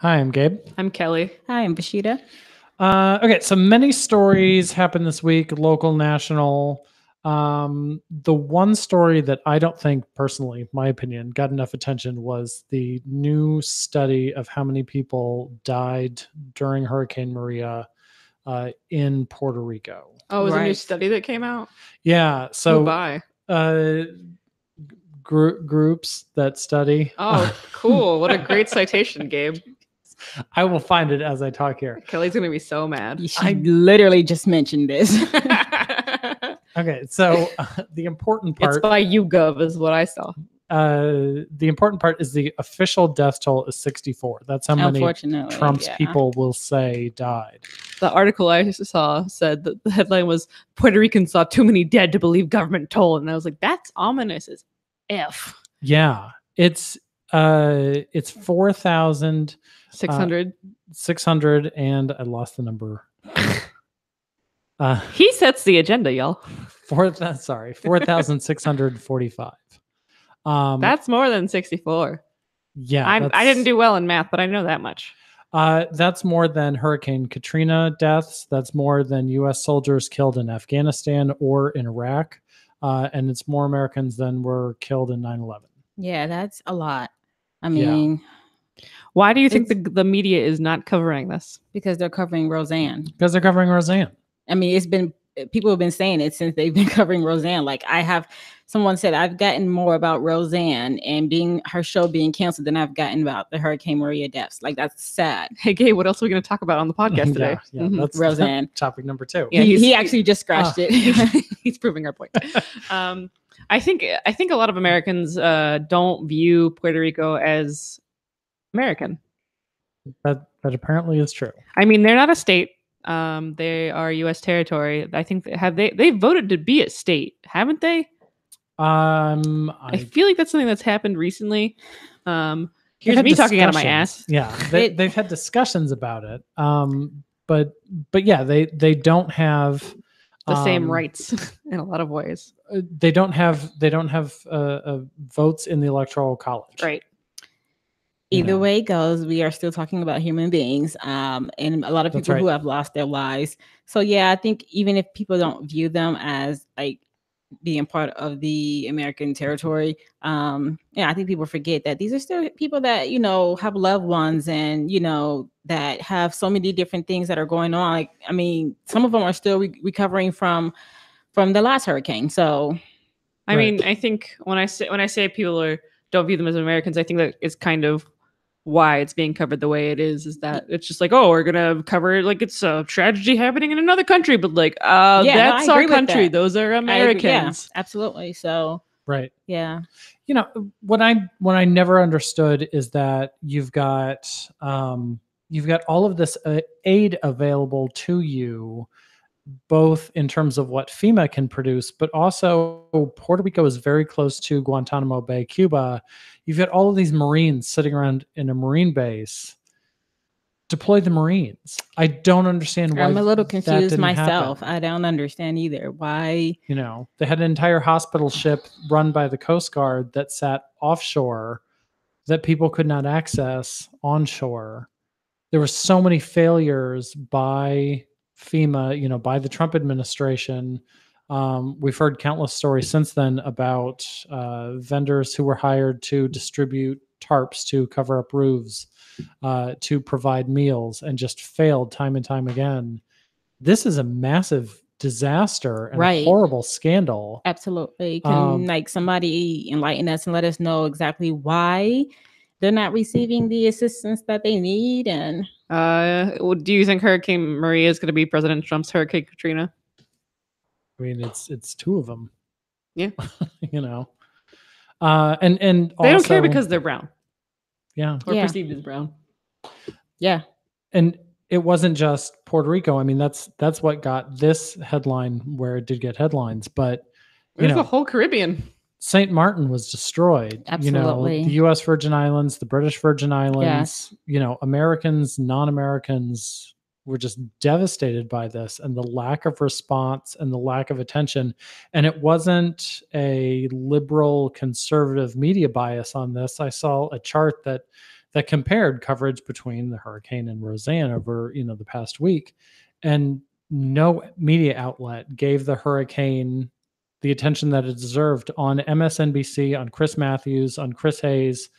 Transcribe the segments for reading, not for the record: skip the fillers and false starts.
Hi, I'm Gabe. I'm Kelley. Hi, I'm Vashitta. Okay, so many stories happened this week, local, national. The one story that I don't think, personally, my opinion, got enough attention was the new study of how many people died during Hurricane Maria in Puerto Rico. Oh, it was a new Right. study that came out? Yeah, Who so by? Groups that study. Oh, cool. What a great citation, Gabe. I will find it as I talk here. Kelley's going to be so mad. She literally just mentioned this. Okay, so the important part. It's by YouGov is what I saw. The important part is the official death toll is 64. That's how many Unfortunately, Trump's yeah. people will say died. The article I saw said that the headline was Puerto Ricans saw too many dead to believe government toll. And I was like, that's ominous as F. Yeah, it's 4,600 600. and I lost the number. He sets the agenda, y'all. 4,645. That's more than 64. Yeah, I didn't do well in math, but I know that much. That's more than Hurricane Katrina deaths. That's more than U.S. soldiers killed in Afghanistan or in Iraq. And it's more Americans than were killed in 9/11. Yeah, that's a lot. I mean, Why do you think the media is not covering this? because they're covering Roseanne. Because they're covering Roseanne. I mean, people have been saying it since they've been covering Roseanne. Like someone said, I've gotten more about Roseanne and her show being canceled than I've gotten about the Hurricane Maria deaths. Like, that's sad. Hey, Gabe, what else are we going to talk about on the podcast today? Yeah, that's Roseanne. Topic number 2. Yeah, he actually just scratched it. He's proving our point. I think a lot of Americans don't view Puerto Rico as American. That apparently is true. I mean, they're not a state. They are U.S. territory. I think they voted to be a state, haven't they? I feel like that's something that's happened recently. Here's me talking out of my ass. Yeah, they've had discussions about it. But yeah, they don't have the same rights in a lot of ways. They don't have votes in the Electoral College. Right. Either way it goes, we are still talking about human beings, and a lot of people who have lost their lives. So yeah, I think even if people don't view them as like being part of the American territory, I think people forget that these are still people that have loved ones and that have so many different things that are going on. Like, I mean, some of them are still recovering from the last hurricane. So, I mean, I think when I say people don't view them as Americans, I think that is kind of why it's being covered the way it is that it's just like, oh, we're gonna cover it like it's a tragedy happening in another country, but like that's our country. Those are Americans. Yeah, absolutely. So right. Yeah. What I never understood is that you've got all of this aid available to you, both in terms of what FEMA can produce, but also Puerto Rico is very close to Guantanamo Bay, Cuba. You've got all of these Marines sitting around in a Marine base. Deploy the Marines. I don't understand why. I'm a little confused myself. Happen. I don't understand either. Why? They had an entire hospital ship run by the Coast Guard that sat offshore that people could not access onshore. There were so many failures by FEMA, by the Trump administration. We've heard countless stories since then about vendors who were hired to distribute tarps to cover up roofs, to provide meals, and just failed time and time again. This is a massive disaster and a horrible scandal. Absolutely. Can somebody enlighten us and let us know exactly why they're not receiving the assistance that they need? And do you think Hurricane Maria is going to be President Trump's Hurricane Katrina? I mean, it's two of them. Yeah. And they don't care because they're brown. Yeah. Or perceived as brown. Yeah. And it wasn't just Puerto Rico. I mean, that's what got this headline where it did get headlines, but there's the whole Caribbean. St. Martin was destroyed. Absolutely. The U.S. Virgin Islands, the British Virgin Islands, Americans, non-Americans were just devastated by this and the lack of response and the lack of attention. And it wasn't a liberal conservative media bias on this. I saw a chart that that compared coverage between the hurricane and Roseanne over, the past week. And no media outlet gave the hurricane the attention that it deserved on MSNBC, on Chris Matthews, on Chris Hayes.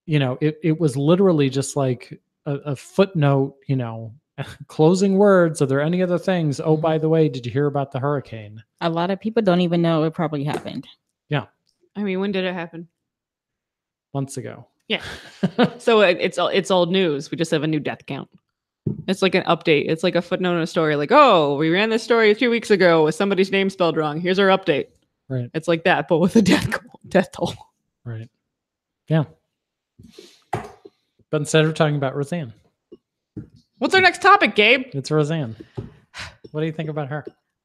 It was literally just like a footnote, closing words. Are there any other things? Oh, by the way, did you hear about the hurricane? A lot of people don't even know it probably happened. Yeah. I mean, when did it happen? Months ago. Yeah. So it's old news. We just have a new death count. It's like an update. It's like a footnote in a story. Like, oh, we ran this story 2 weeks ago with somebody's name spelled wrong. Here's our update. Right. It's like that, but with a death toll. Right. Yeah. But instead we're talking about Roseanne. What's our next topic, Gabe? It's Roseanne. What do you think about her?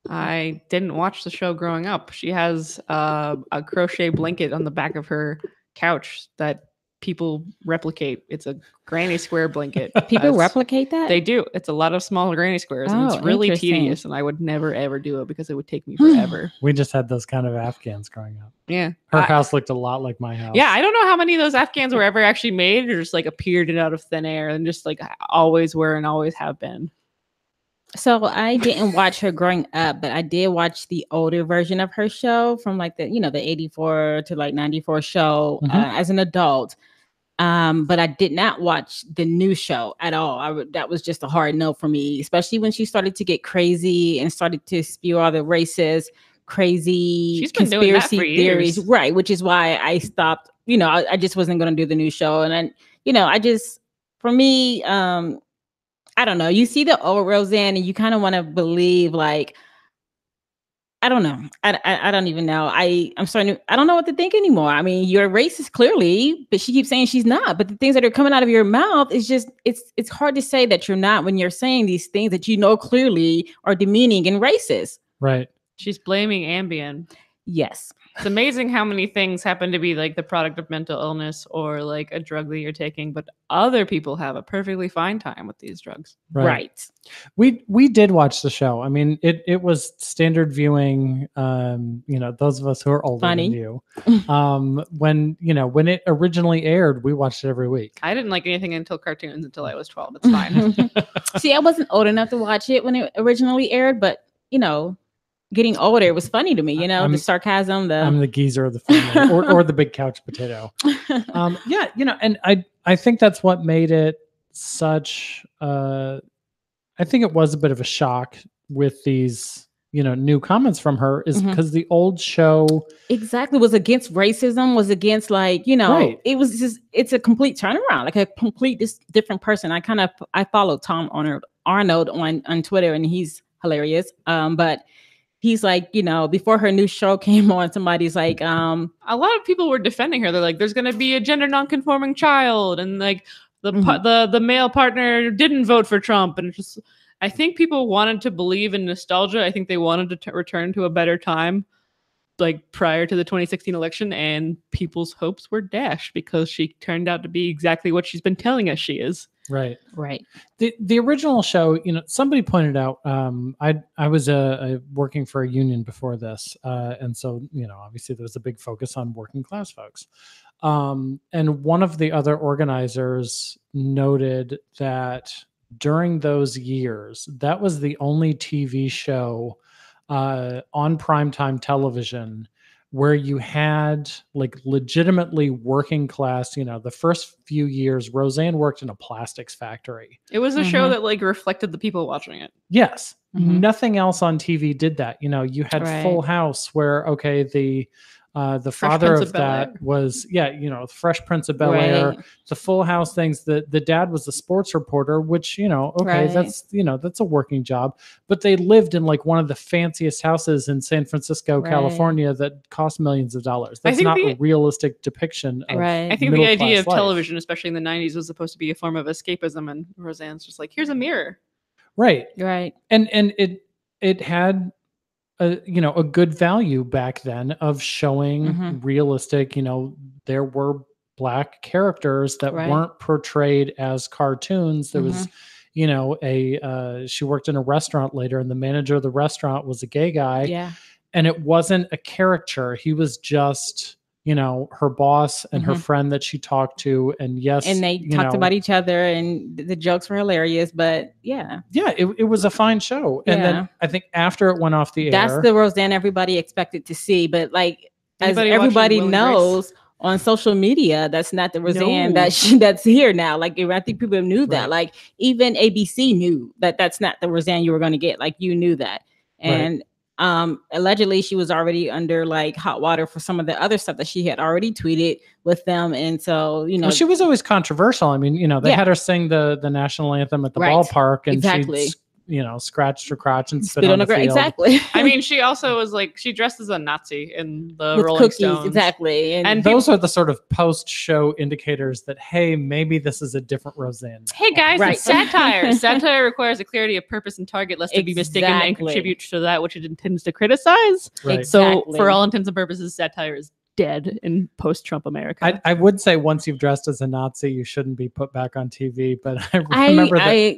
I didn't watch the show growing up. She has a crochet blanket on the back of her couch that people replicate. It's a granny square blanket. People replicate that? They do. It's a lot of small granny squares, and it's really tedious, and I would never ever do it because it would take me forever. We just had those kind of Afghans growing up. Yeah. Her house looked a lot like my house. Yeah, I don't know how many of those Afghans were ever actually made or just like appeared out of thin air and just like always were and always have been. So I didn't watch her growing up, but I did watch the older version of her show from like the 84 to like 94 show as an adult. But I did not watch the new show at all. That was just a hard no for me, especially when she started to get crazy and started to spew all the racist, crazy conspiracy theories. Right. Which is why I stopped, I just wasn't going to do the new show. And then, for me, I don't know. You see the old Roseanne and you kind of want to believe like, I don't know. I don't even know. I'm starting to, I don't know what to think anymore. I mean, you're racist clearly, but she keeps saying she's not. But the things that are coming out of your mouth is just, it's hard to say that you're not when you're saying these things that clearly are demeaning and racist. Right. She's blaming Ambien. Yes. It's amazing how many things happen to be like the product of mental illness or like a drug that you're taking, but other people have a perfectly fine time with these drugs. Right. We did watch the show. I mean, it was standard viewing. Those of us who are older than you, when it originally aired, we watched it every week. I didn't like anything until cartoons until I was 12. It's fine. See, I wasn't old enough to watch it when it originally aired, but getting older, it was funny to me, the sarcasm. I'm the geezer of the family, or the big couch potato. And I think that's what made it such. I think it was a bit of a shock with these, new comments from her, is because the old show exactly was against racism, was against like, right. It was just, it's a complete turnaround, like a complete different person. I follow Tom Arnold on Twitter, and he's hilarious. But he's like, before her new show came on, somebody's like, a lot of people were defending her. They're like, there's going to be a gender nonconforming child, and like the male partner didn't vote for Trump, and just I think people wanted to believe in nostalgia. I think they wanted to return to a better time, like prior to the 2016 election, and people's hopes were dashed because she turned out to be exactly what she's been telling us she is. Right. The original show, somebody pointed out, I was working for a union before this. And so, obviously there was a big focus on working class folks. And one of the other organizers noted that during those years, that was the only TV show on primetime television where you had like legitimately working class, the first few years, Roseanne worked in a plastics factory. It was a show that like reflected the people watching it. Yes. Nothing else on TV did that. You had Full House where, the father of that was, Fresh Prince of Bel-Air, the Full House things. The dad was a sports reporter, which, that's a working job. But they lived in like one of the fanciest houses in San Francisco, California, that cost millions of dollars. That's not a realistic depiction of I think the idea of television, especially in the 90s, was supposed to be a form of escapism. And Roseanne's just like, here's a mirror. Right. And it had a good value back then of showing realistic, there were Black characters that weren't portrayed as cartoons. There was, she worked in a restaurant later, and the manager of the restaurant was a gay guy. Yeah. And it wasn't a caricature. He was just, her boss and her friend that she talked to, and and they talked about each other, and the jokes were hilarious. But it was a fine show. And then I think after it went off the air, that's the Roseanne everybody expected to see. But like, as everybody knows on social media, that's not the Roseanne that's here now. Like, I think people knew that. Like, even ABC knew that that's not the Roseanne you were going to get. Like, you knew that. And allegedly she was already under like hot water for some of the other stuff that she had already tweeted with them. And so, she was always controversial. I mean, they had her sing the national anthem at the ballpark, and she scratched her crotch and spit on the field. Exactly. I mean, she also was like, she dressed as a Nazi in the Rolling cookies, Stones. Exactly. And those are the sort of post-show indicators that, hey, maybe this is a different Roseanne. Hey guys, it's satire. Satire requires a clarity of purpose and target, lest it be mistaken and contribute to that which it intends to criticize. Right. So for all intents and purposes, satire is dead in post-Trump America. I would say once you've dressed as a Nazi, you shouldn't be put back on TV. But I remember that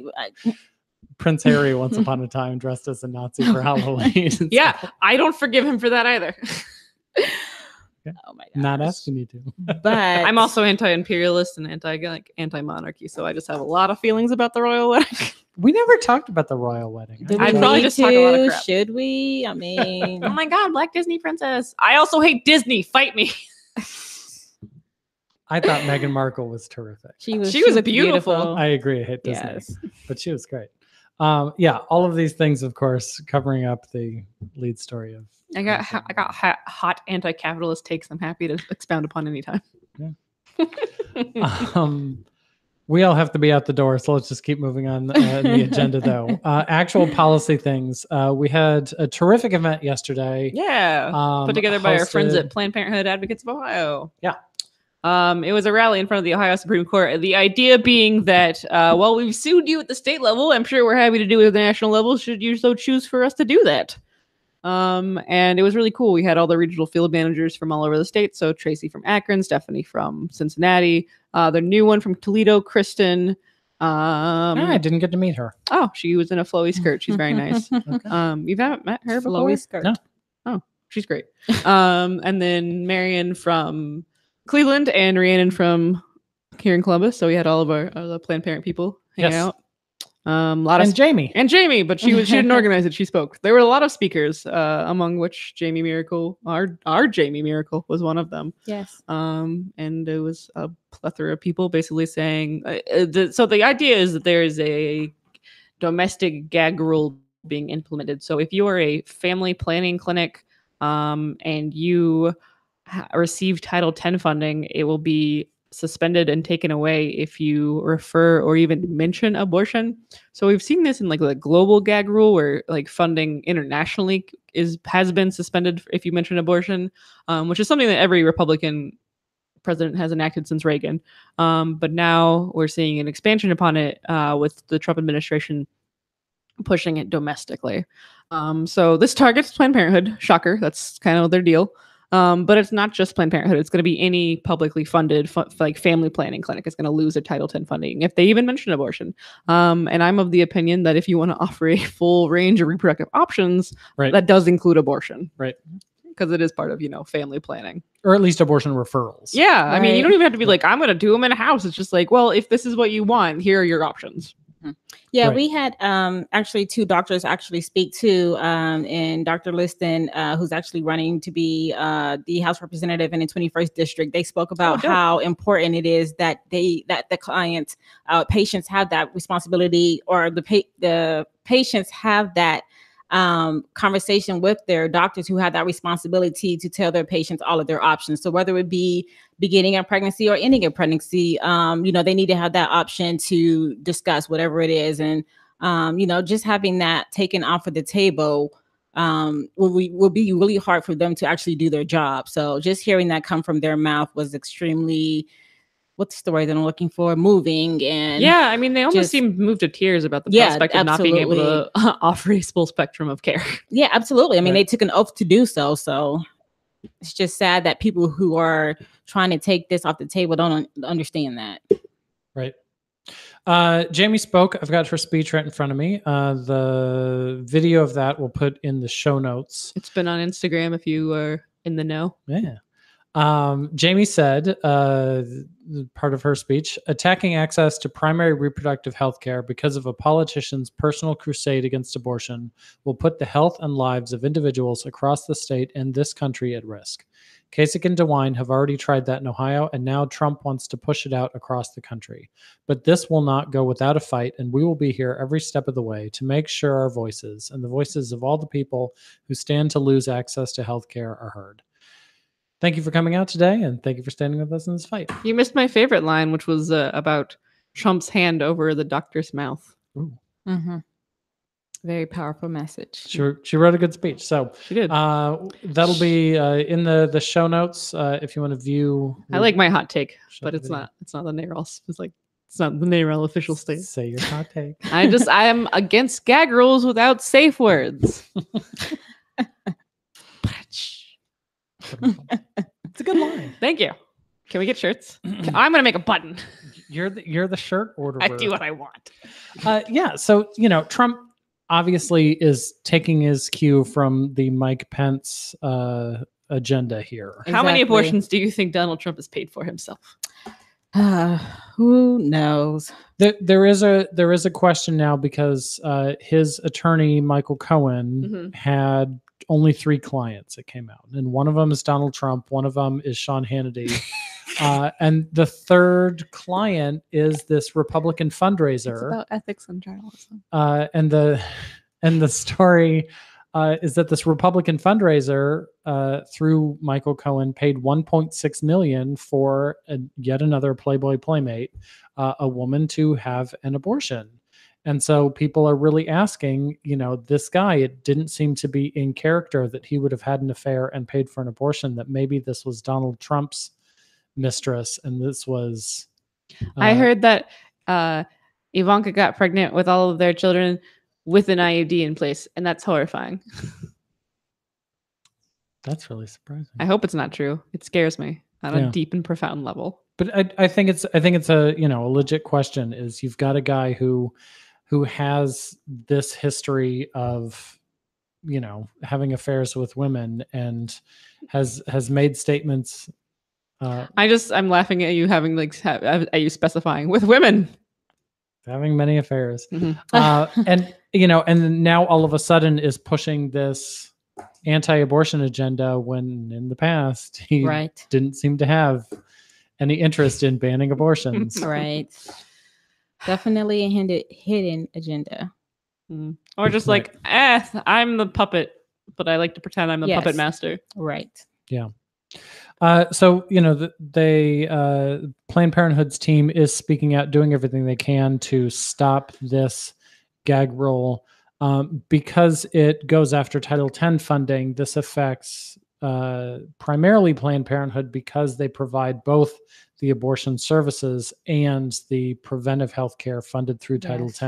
Prince Harry once upon a time dressed as a Nazi for Halloween. I don't forgive him for that either. Oh my god! Not asking you to. But I'm also anti-imperialist and anti-monarchy, so I just have a lot of feelings about the royal wedding. We never talked about the royal wedding. I'd probably just talk a lot of crap. Should we? I mean, oh my god, Black Disney princess. I also hate Disney. Fight me. I thought Meghan Markle was terrific. She was beautiful. I agree. I hate Disney, but she was great. All of these things, of course, covering up the lead story of. I got hot anti-capitalist takes. I'm happy to expound upon anytime. Yeah. We all have to be out the door, so let's just keep moving on the agenda, though. Actual policy things. We had a terrific event yesterday. Yeah, put together by our friends at Planned Parenthood Advocates of Ohio. Yeah. It was a rally in front of the Ohio Supreme Court. The idea being that, we've sued you at the state level. I'm sure we're happy to do it at the national level. Should you so choose for us to do that? And it was really cool. We had all the regional field managers from all over the state. So Tracy from Akron, Stephanie from Cincinnati, the new one from Toledo, Kristen. I didn't get to meet her. Oh, she was in a flowy skirt. She's very nice. Okay. You haven't met her before? Flowy skirt. No. Oh, she's great. And then Marion from Cleveland and Rhiannon from here in Columbus. So we had all of our the Planned Parent people hanging out. Jamie, but she didn't organize it. She spoke. There were a lot of speakers, among which Jamie Miracle, our Jamie Miracle, was one of them. Yes. And it was a plethora of people basically saying. So the idea is that there is a domestic gag rule being implemented. So if you are a family planning clinic, and you receive Title X funding, it will be suspended and taken away if you refer or even mention abortion. So we've seen this in like the global gag rule, where like funding internationally has been suspended if you mention abortion, which is something that every Republican president has enacted since Reagan. But now we're seeing an expansion upon it with the Trump administration pushing it domestically. So this targets Planned Parenthood. Shocker. That's kind of their deal. But it's not just Planned Parenthood. It's going to be any publicly funded like family planning clinic is going to lose their Title X funding if they even mention abortion. And I'm of the opinion that if you want to offer a full range of reproductive options, that does include abortion. Right. Because it is part of, family planning. Or at least abortion referrals. Yeah. Right. I mean, you don't even have to be like, I'm going to do them in a house. It's just like, well, if this is what you want, here are your options. Yeah, we had actually two doctors actually speak to, and Dr. Liston, who's actually running to be the House representative in the 21st district. They spoke about how important it is that the clients, patients have that responsibility, or the patients have that conversation with their doctors who have that responsibility to tell their patients all of their options. So whether it be beginning a pregnancy or ending a pregnancy, they need to have that option to discuss whatever it is. And, just having that taken off of the table will be really hard for them to actually do their job. So just hearing that come from their mouth was extremely, what's the word that I'm looking for? Moving. And yeah, I mean, they almost seemed moved to tears about the prospect of not being able to offer a full spectrum of care. Yeah, absolutely. I mean, they took an oath to do so. So it's just sad that people who are trying to take this off the table don't understand that. Right. Jamie spoke. I've got her speech right in front of me. The video of that we'll put in the show notes. It's been on Instagram if you are in the know. Yeah. Jamie said, part of her speech, attacking access to primary reproductive health care because of a politician's personal crusade against abortion will put the health and lives of individuals across the state and this country at risk. Kasich and DeWine have already tried that in Ohio, and now Trump wants to push it out across the country. But this will not go without a fight, and we will be here every step of the way to make sure our voices and the voices of all the people who stand to lose access to health care are heard. Thank you for coming out today, and thank you for standing with us in this fight. You missed my favorite line, which was about Trump's hand over the doctor's mouth. Very powerful message. She wrote a good speech. So she did. That'll be in the show notes if you want to view. I like my hot take, but it's not the NARAL. It's not the NARAL official state. Say your hot take. I am against gag rules without safe words. It's a good line. Thank you. Can we get shirts? I'm gonna make a button. You're the shirt orderer. I do what I want. Yeah. So Trump obviously is taking his cue from the Mike Pence agenda here. Exactly. How many abortions do you think Donald Trump has paid for himself? Who knows? There is a question now because his attorney Michael Cohen had only 3 clients that came out, and one of them is Donald Trump, one of them is Sean Hannity, and the third client is this Republican fundraiser. It's about ethics and journalism. And the story is that this Republican fundraiser through Michael Cohen paid $1.6 million for yet another Playboy Playmate, a woman to have an abortion. And so people are really asking, this guy, it didn't seem to be in character that he would have had an affair and paid for an abortion, that maybe this was Donald Trump's mistress. And this was... I heard that Ivanka got pregnant with all of their children with an IUD in place, and that's horrifying. That's really surprising. I hope it's not true. It scares me on a deep and profound level. But I think it's a a legit question. Is you've got a guy who has this history of having affairs with women and has made statements. I'm laughing at you having are you specifying with women? Having many affairs. And now all of a sudden is pushing this anti-abortion agenda when in the past he didn't seem to have any interest in banning abortions. Right. Definitely a hidden agenda. Or just I'm the puppet, but I like to pretend I'm the puppet master. Right. Yeah. So Planned Parenthood's team is speaking out, doing everything they can to stop this gag rule because it goes after Title X funding. This affects primarily Planned Parenthood because they provide both the abortion services and the preventive health care funded through Title X.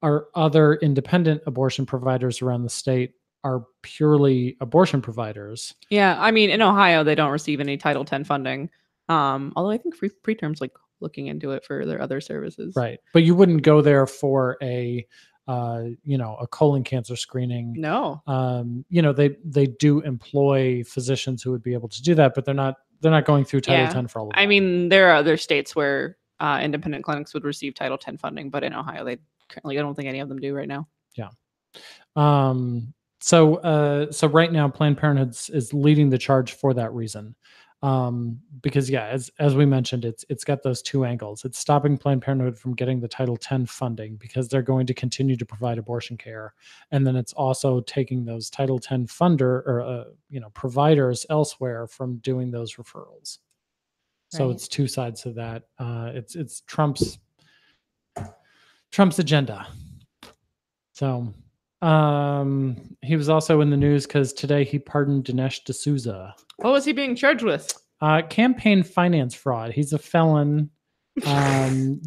Our other independent abortion providers around the state are purely abortion providers. Yeah, I mean, in Ohio, they don't receive any Title X funding. Although I think Preterm's looking into it for their other services. Right, but you wouldn't go there for a colon cancer screening. No. They do employ physicians who would be able to do that, but they're not going through Title X for all of that. I mean, there are other states where independent clinics would receive Title X funding, but in Ohio, I don't think any of them do right now. Yeah. So right now, Planned Parenthood is leading the charge for that reason. Because as we mentioned, it's got those 2 angles. It's stopping Planned Parenthood from getting the Title X funding because they're going to continue to provide abortion care, and then it's also taking those Title X providers elsewhere from doing those referrals. So it's 2 sides of that. It's Trump's agenda. So he was also in the news because today he pardoned Dinesh D'Souza. What was he being charged with? Campaign finance fraud. He's a felon. Who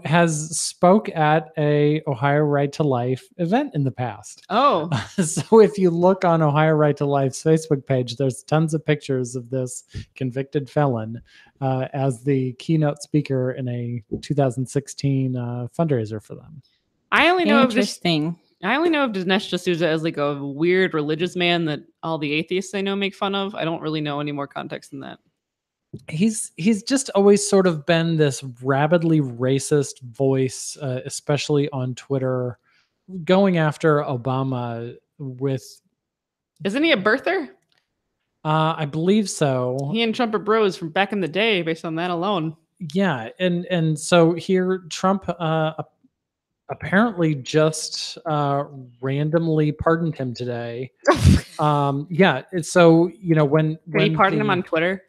has spoke at a Ohio Right to Life event in the past. Oh. So if you look on Ohio Right to Life's Facebook page, there's tons of pictures of this convicted felon as the keynote speaker in a 2016 fundraiser for them. I only know interesting. I only know of Dinesh D'Souza as like a weird religious man that all the atheists I know make fun of. I don't really know any more context than that. He's just always sort of been this rabidly racist voice, especially on Twitter, going after Obama with. Isn't he a birther? I believe so. He and Trump are bros from back in the day, based on that alone. Yeah, and so here Trump apparently just randomly pardoned him today. Yeah, so when he pardoned him on Twitter.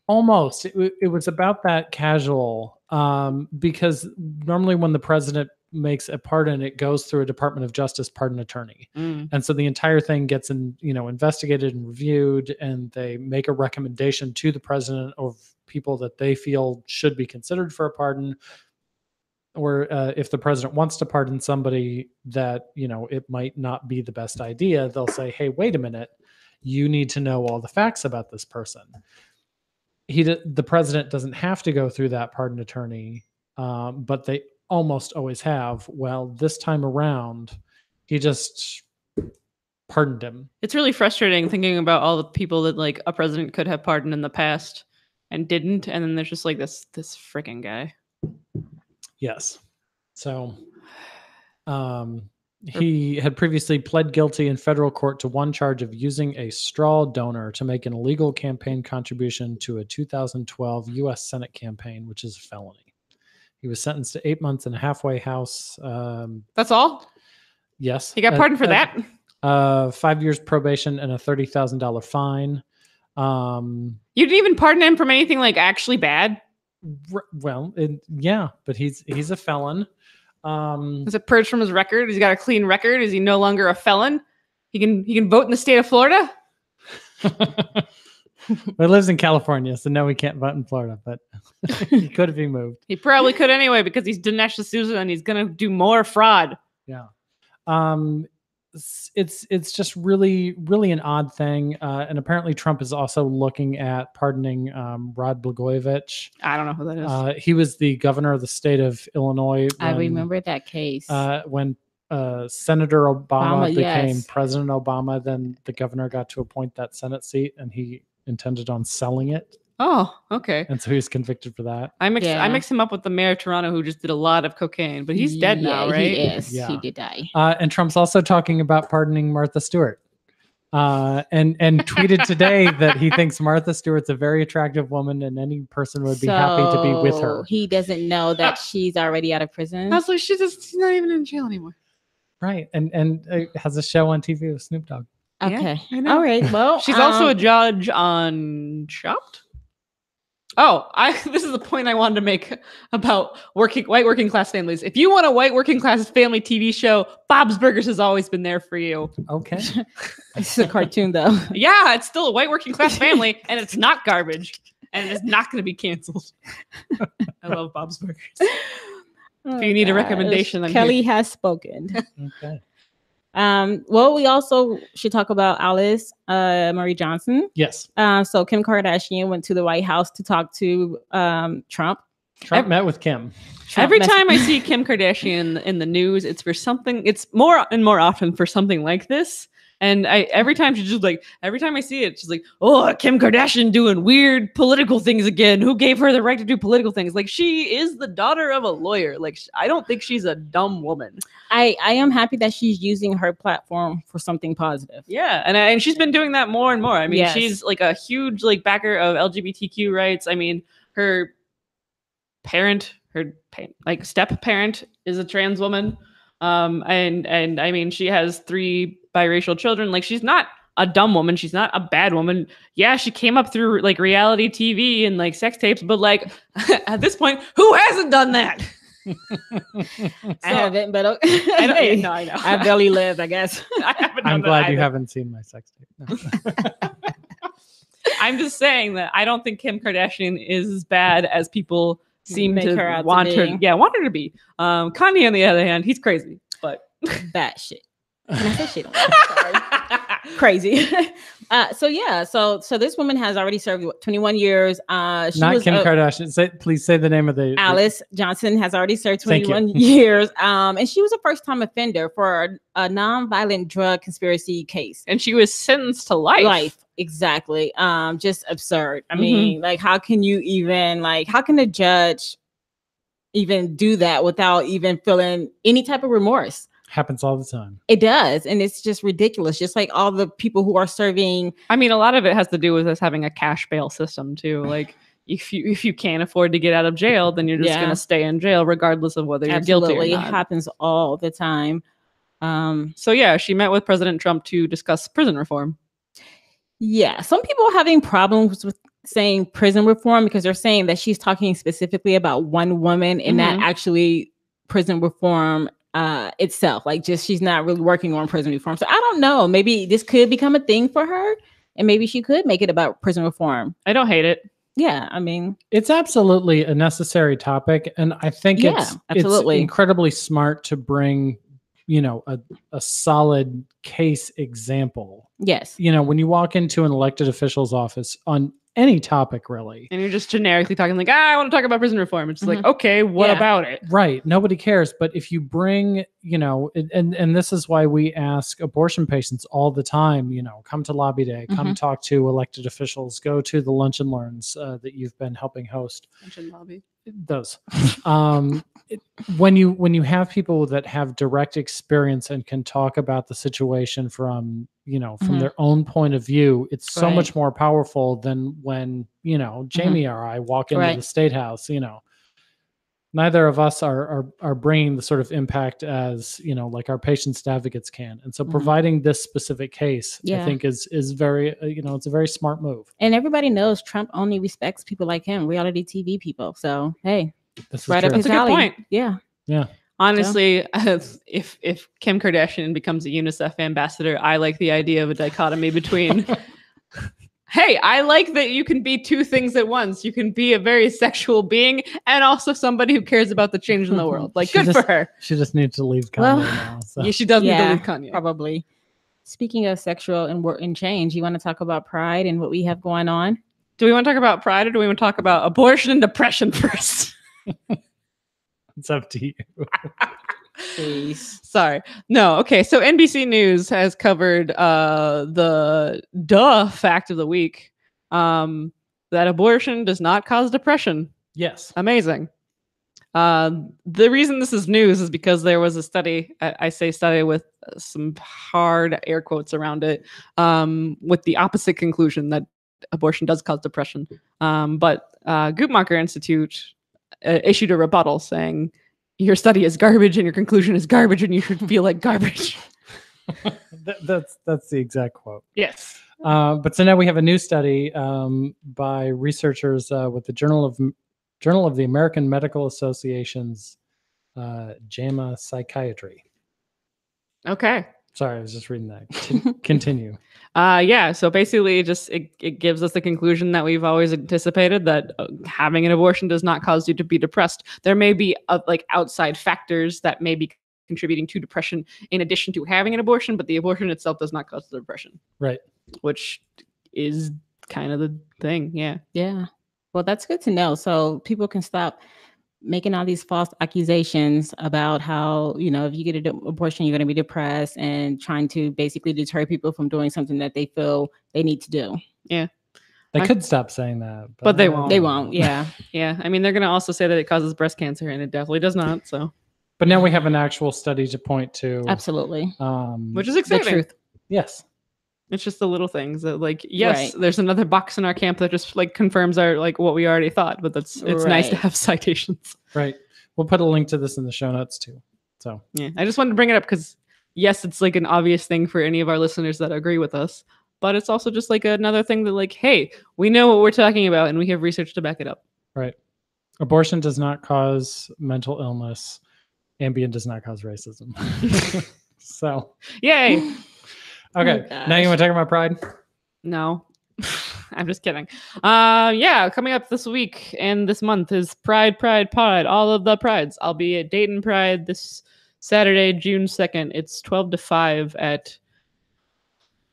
Almost, it was about that casual, because normally when the president makes a pardon, it goes through a Department of Justice pardon attorney. And so the entire thing gets investigated and reviewed, and they make a recommendation to the president of people that they feel should be considered for a pardon. Or if the president wants to pardon somebody that, it might not be the best idea, they'll say, hey, wait a minute, you need to know all the facts about this person. The president doesn't have to go through that pardon attorney, but they almost always have. Well, this time around, he just pardoned him. It's really frustrating thinking about all the people that like a president could have pardoned in the past and didn't, and then there's just like this freaking guy. Yes. So, he had previously pled guilty in federal court to one charge of using a straw donor to make an illegal campaign contribution to a 2012 U.S. Senate campaign, which is a felony. He was sentenced to 8 months in a halfway house. That's all? Yes. He got pardoned for that? 5 years probation and a $30,000 fine. You didn't even pardon him from anything like actually bad? Well, yeah, but he's a felon. Is it purged from his record? He's got a clean record. Is he no longer a felon? He can vote in the state of Florida? He lives in California, so no, he can't vote in Florida, but he could if he moved. He probably could anyway, because he's Dinesh D'Souza and he's going to do more fraud. Yeah. It's just really, really an odd thing. And apparently Trump is also looking at pardoning Rod Blagojevich. I don't know who that is. He was the governor of the state of Illinois. I remember that case. When Senator Obama became yes. President Obama, then the governor got to appoint that Senate seat, and he intended on selling it. Oh, okay. And so he was convicted for that. I mix him up with the mayor of Toronto, who just did a lot of cocaine, but he's dead now, right? He is. Yeah. He did die. And Trump's also talking about pardoning Martha Stewart. And tweeted today that he thinks Martha Stewart's a very attractive woman, and any person would be happy to be with her. He doesn't know that she's already out of prison. I was like, she's not even in jail anymore. Right. And has a show on TV with Snoop Dogg. Okay. Yeah, I know. All right. Well, she's also a judge on Chopped. Oh, this is the point I wanted to make about white working class families. If you want a white working class family TV show, Bob's Burgers has always been there for you. Okay. It's a cartoon, though. Yeah, it's still a white working class family, and it's not garbage, and it is not going to I love Bob's Burgers. If you need a recommendation, I'm Kelley here. has spoken. Okay. Well, we also should talk about Alice Marie Johnson. Yes. So Kim Kardashian went to the White House to talk to Trump. Trump met with Kim. Every time I see Kim Kardashian in the news, it's for something. It's more and more often for something like this. And every time I see it, she's like, oh, Kim Kardashian doing weird political things again. Who gave her the right to do political things? Like, she is the daughter of a lawyer. Like, I don't think she's a dumb woman. I am happy that she's using her platform for something positive. Yeah. And she's been doing that more and more. I mean, Yes. she's like a huge backer of LGBTQ rights. I mean, her step parent is a trans woman. And I mean, she has 3 biracial children. Like, she's not a dumb woman. She's not a bad woman. Yeah, she came up through reality TV and sex tapes, but at this point, who hasn't done that? I haven't, but I know. I barely lived, I guess. I'm glad you haven't seen my sex tape. No. I'm just saying that I don't think Kim Kardashian is as bad as people seem to want her. Yeah, want her to be. Kanye, on the other hand, he's crazy, but that shit. Can I say shit? Sorry. Crazy. So this woman has already served 21 years. She Not was Kim Kardashian. Please say the name of the Alice Johnson has already served 21 years. And she was a first-time offender for a non-violent drug conspiracy case. And she was sentenced to life. Exactly. Just absurd. I mean, like, how can a judge even do that without even feeling any type of remorse? Happens all the time. It does. And it's just ridiculous. Just like all the people who are serving. I mean, a lot of it has to do with us having a cash bail system too. Like if you can't afford to get out of jail, then you're just going to stay in jail regardless of whether you're guilty or not. It happens all the time. So yeah, she met with President Trump to discuss prison reform. Yeah. Some people are having problems with saying prison reform because they're saying that she's talking specifically about one woman and not actually prison reform itself. Like, just she's not really working on prison reform. So I don't know. Maybe this could become a thing for her, and maybe she could make it about prison reform. I don't hate it. Yeah, I mean, it's absolutely a necessary topic, and I think it's incredibly smart to bring, a solid case example. Yes. When you walk into an elected official's office on any topic, really, and you're just generically talking like, I want to talk about prison reform. It's like, okay, what about it? Right. Nobody cares. But if you bring, and this is why we ask abortion patients all the time, come to lobby day, come talk to elected officials, go to the lunch and learns that you've been helping host. Lunch and lobby. Those. When you have people that have direct experience and can talk about the situation from their own point of view, it's so much more powerful than when Jamie or I walk into the State House. Neither of us are bringing the sort of impact as like our patients and advocates can, and so providing this specific case, I think is very it's a very smart move. And everybody knows Trump only respects people like him, reality TV people. So hey, this is right true. up his alley. Point. Yeah. Honestly, if Kim Kardashian becomes a UNICEF ambassador, I like the idea of a dichotomy between, hey, I like that you can be two things at once. You can be a very sexual being and also somebody who cares about the change in the world. Like, good for her. She just needs to leave Kanye now. So. Yeah, she does need to leave Kanye. Probably. Speaking of sexual and change, you want to talk about Pride and what we have going on? Do we want to talk about Pride or do we want to talk about abortion and depression first? It's up to you. Please. Sorry. No. Okay. So NBC News has covered the fact of the week that abortion does not cause depression. Yes. Amazing. The reason this is news is because there was a study, I say study with some hard air quotes around it, with the opposite conclusion that abortion does cause depression. But Guttmacher Institute issued a rebuttal saying your study is garbage and your conclusion is garbage and you should feel like garbage. That's the exact quote. Yes. But so now we have a new study by researchers with the Journal of the American Medical Association's JAMA Psychiatry. Okay. Sorry, I was just reading that. Continue. So basically it gives us the conclusion that we've always anticipated, that having an abortion does not cause you to be depressed. There may be outside factors that may be contributing to depression in addition to having an abortion, but the abortion itself does not cause the depression. Right. Which is kind of the thing. Yeah. Yeah. Well, that's good to know. So people can stop making all these false accusations about how, if you get an abortion, you're going to be depressed, and trying to basically deter people from doing something that they feel they need to do. Yeah. They could stop saying that. But they won't. They won't. Yeah. Yeah. I mean, they're going to also say that it causes breast cancer, and it definitely does not. So. But now we have an actual study to point to. Absolutely. Which is exciting. The truth. Yes. It's just the little things that, yes, there's another box in our camp that just confirms our what we already thought, but it's nice to have citations. Right. We'll put a link to this in the show notes too. So yeah, I just wanted to bring it up because yes, it's an obvious thing for any of our listeners that agree with us, but it's also just another thing that hey, we know what we're talking about and we have research to back it up. Right. Abortion does not cause mental illness. Ambien does not cause racism. So yay. Okay, now you want to talk about Pride? No, I'm just kidding. Coming up this week and this month is Pride, all of the Prides. I'll be at Dayton Pride this Saturday, June 2nd. It's 12 to 5 at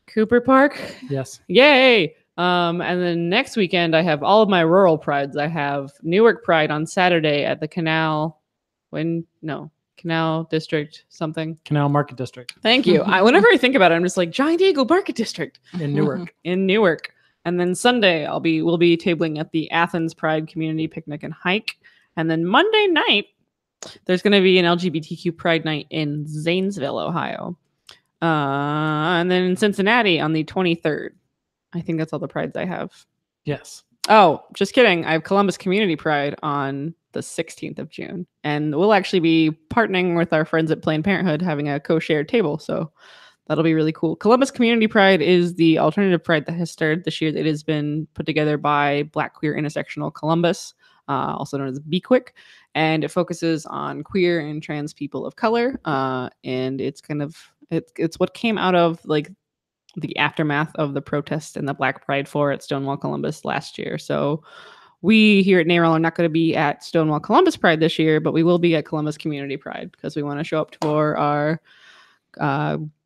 Cooper Park. Yes. Yay. And then next weekend I have all of my rural prides. I have Newark Pride on Saturday at the Canal District something. Canal Market District. Thank you. Whenever I think about it, I'm just like Giant Eagle Market District in Newark. In Newark. And then Sunday we'll be tabling at the Athens Pride Community Picnic and Hike. And then Monday night there's going to be an LGBTQ Pride Night in Zanesville, Ohio. And then in Cincinnati on the 23rd. I think that's all the prides I have. Yes. Oh, just kidding. I have Columbus Community Pride on the 16th of June. And we'll actually be partnering with our friends at Planned Parenthood, having a co-shared table. So that'll be really cool. Columbus Community Pride is the alternative pride that has started this year. It has been put together by Black Queer Intersectional Columbus, also known as BQUIC. And it focuses on queer and trans people of color. And it's it's what came out of like the aftermath of the protests and the Black Pride 4 at Stonewall Columbus last year. So we here at NARAL are not going to be at Stonewall Columbus Pride this year, but we will be at Columbus Community Pride because we want to show up for our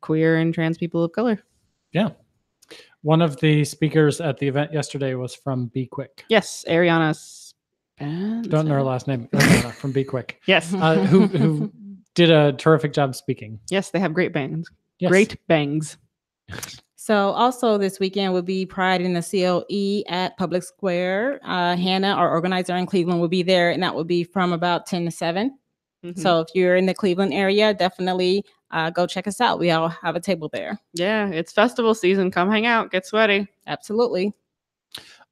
queer and trans people of color. Yeah. One of the speakers at the event yesterday was from BQUIC. Yes, Ariana Don't know her last name. Ariana from BQUIC. Yes. Who did a terrific job speaking. Yes, they have great bangs. Yes. Great bangs. So also this weekend will be Pride in the CLE at Public Square. Hannah, our organizer in Cleveland, will be there, and that will be from about 10 to 7. Mm-hmm. So if you're in the Cleveland area, definitely go check us out. We all have a table there. Yeah, it's festival season. Come hang out. Get sweaty. Absolutely.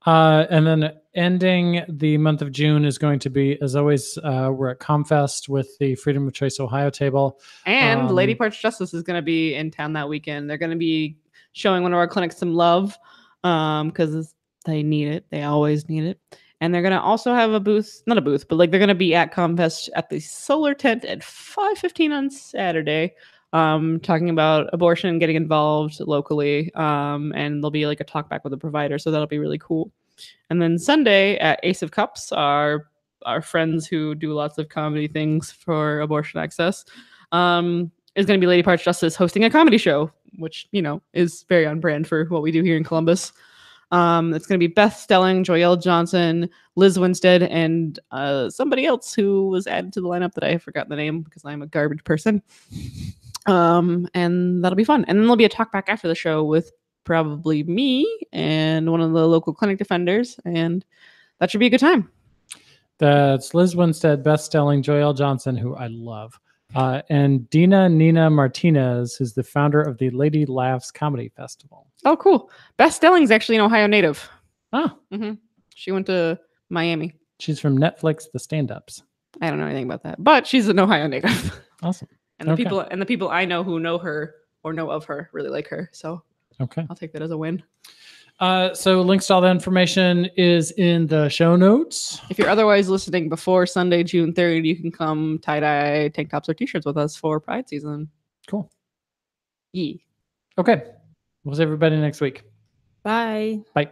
And then ending the month of June is going to be, as always, we're at ComFest with the Freedom of Choice Ohio table. And Lady Parts Justice is going to be in town that weekend. They're going to be showing one of our clinics some love because they need it. They always need it. And they're going to also have a booth, not a booth, but like they're going to be at ComFest at the Solar Tent at 5:15 on Saturday, talking about abortion and getting involved locally. And there'll be like a talk back with the provider. So that'll be really cool. And then Sunday at Ace of Cups, our friends who do lots of comedy things for abortion access, is going to be Lady Parts Justice hosting a comedy show, which, you know, is very on brand for what we do here in Columbus. It's going to be Beth Stelling, Joyelle Johnson, Liz Winstead, and somebody else who was added to the lineup that I have forgotten the name because I'm a garbage person. And that'll be fun. And then there'll be a talk back after the show with probably me and one of the local clinic defenders, and that should be a good time. That's Liz Winstead, Beth Stelling, Joyelle Johnson, who I love. And Nina Martinez, who's the founder of the Lady Laughs Comedy Festival. Oh, cool. Beth Stelling's actually an Ohio native. Oh. Mm-hmm. She went to Miami. She's from Netflix, The Stand-Ups. I don't know anything about that, but she's an Ohio native. Awesome. And the people I know who know her or know of her really like her. So okay, I'll take that as a win. So links to all that information is in the show notes. If you're otherwise listening before Sunday, June 3rd, you can come tie-dye tank tops or t-shirts with us for Pride season. Cool. Yee. Okay. We'll see everybody next week. Bye. Bye.